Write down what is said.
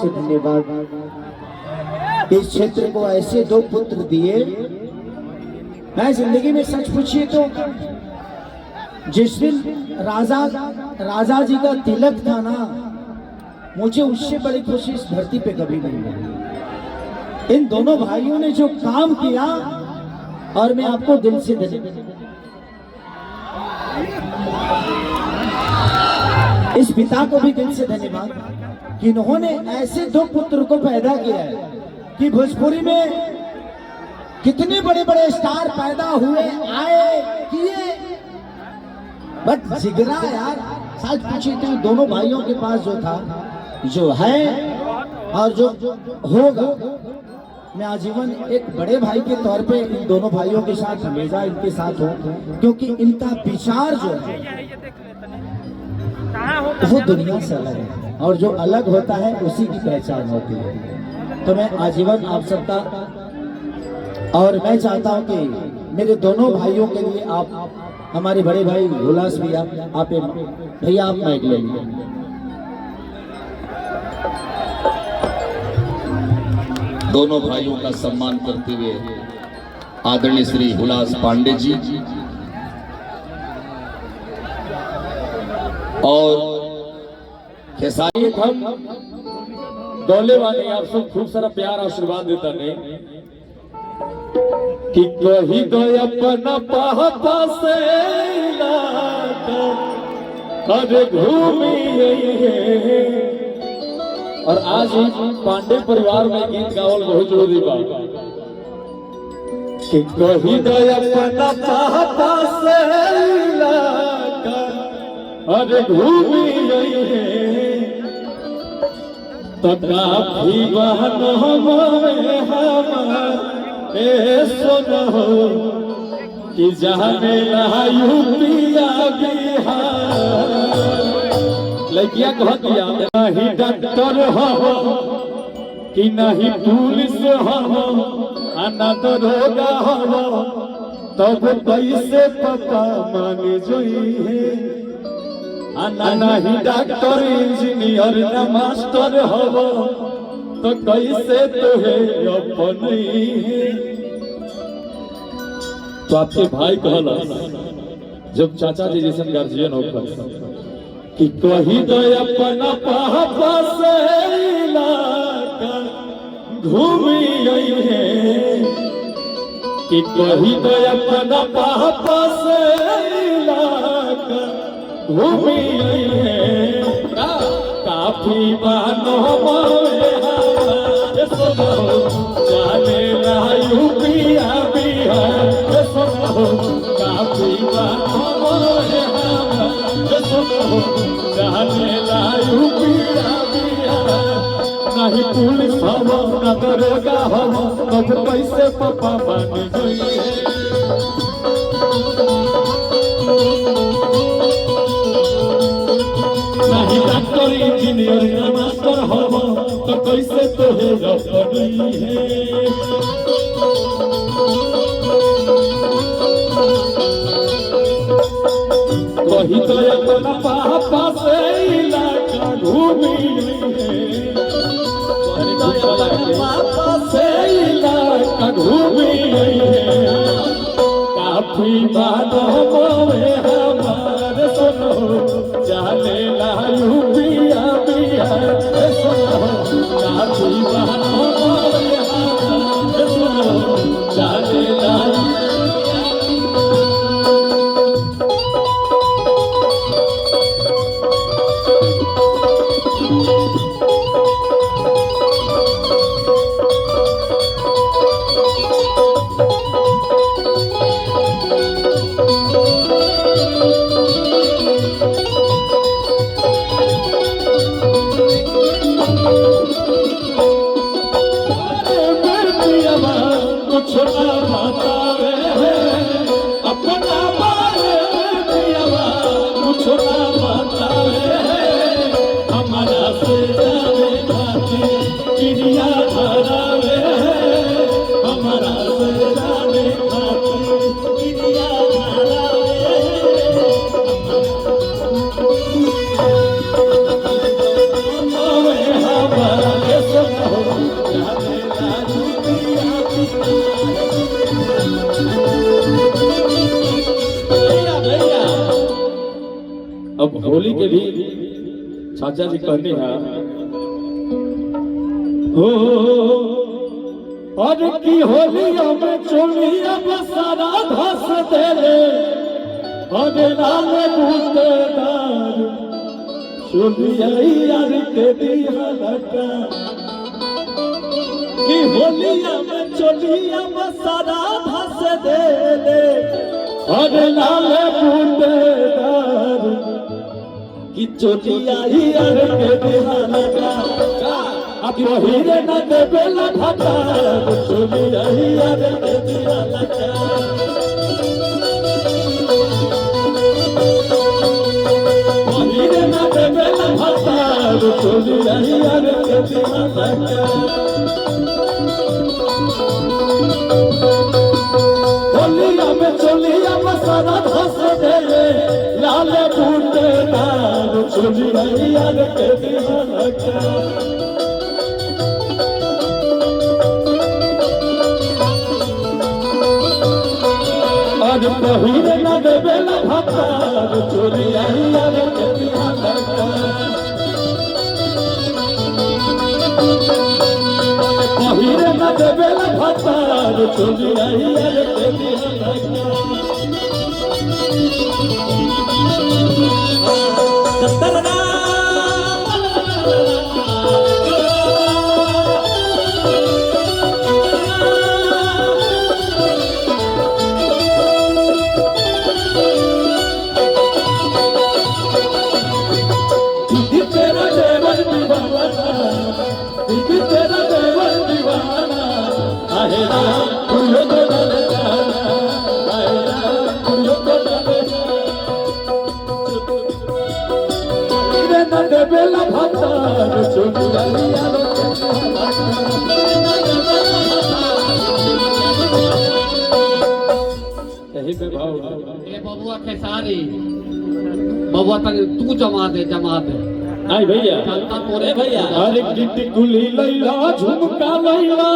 से धन्यवाद। इस क्षेत्र को ऐसे दो पुत्र दिए। मैं जिंदगी में सच पूछिए तो जिस दिन राजा जी का तिलक था ना, मुझे उससे बड़ी खुशी इस धरती पे कभी नहीं मिली। इन दोनों भाइयों ने जो काम किया, और मैं आपको दिल से इस पिता को भी दिल से धन्यवाद कि इन्होंने ऐसे दो पुत्र को पैदा किया है कि भोजपुरी में कितने बड़े बड़े स्टार पैदा हुए, आए, किए, बट जिगरा यार सच पूछिए तो दोनों भाइयों के पास जो था, जो है और जो होगा, मैं आजीवन एक बड़े भाई के तौर पे इन दोनों भाइयों के साथ हमेशा इनके साथ हूँ, क्योंकि इनका विचार जो है वो दुनिया से अलग है, और जो अलग होता है उसी की पहचान होती है। तो मैं आजीवन आप सबका, और मैं चाहता हूँ कि मेरे दोनों भाइयों के लिए आप, हमारे बड़े भाई हुलास भैया, आप भैया आप माइक ले लीजिए। दोनों भाइयों का सम्मान करते हुए आदरणीय श्री हुलास पांडे जी और खेसारी हम दौले वाले आप सब खूब सारा प्यार आशीर्वाद देता नहीं कि कही दो अपना पापा से अरे घूमी। और आज पांडे परिवार में गीत गावल बहुत जरूरी बा कि कही दो अपना पापा से अरे घूमी तो काफी बहन सुनो कि जाने यूपिया बिहार। लड़किया कह दिया नहीं डॉक्टर हो कि नहीं पुलिस हो ना दरोगा हो, तब कैसे पता मान जोइए। नहीं डॉक्टर इंजीनियर न मास्टर हो तो कैसे तुहे अपने। तो आपके भाई कहला जब चाचा जी जैसे गार्जियन होकर कि कही तो अपना पापा से घूमी गई है, कि कही तो अपना पापा से घूमी गई है। काफी बानो जाने ना यूपिया बिहार, काफी बानो जाने ना यूपिया बिहार। नहीं पुलिस हो न दरोगा हो तब कैसे पापा बन गई। नहीं डॉक्टर इंजीनियर न मास्टर हो तो कैसे तोहे अपनी है। कही तो अपना पापा से इलाका घूमी है, पापा से इलाका घूमी है। काफी बात होवे हमारे सुनो जाने ला यूपिया बिहार। काफी बात होवे हमारे सुनो जाने ला। राजा जी कहनी है हो और की होलिया में चोलिया में सारा धस देले और लाल बूटेदार चोलिया यार के दिया लगा की होलिया में चोलिया में सारा धस देले और लाल बूटेदार की चोलिया यार के दिया लगा अब वही रे न देवेला भाता चोलिया यार के दिया लगा वही रे न देवेला भाता चोलिया यार के दिया लगा होलिया में चोलिया में सारा धस देले लाल बूटेदार चोलिया यार के दिया लगा आज पहिरे न देवेला भाता चोलिया यार के दिया लगा पहिरे न देवेला भाता चोलिया यार के दिया लगा बेला भाता चोलिया यार कहीं पे भाव ए बबुआ खेसारी बबुआ तक तू जमा दे आई भैया चलता तोरे भैया अरे गिट्टी गुली लैला झुमका लैला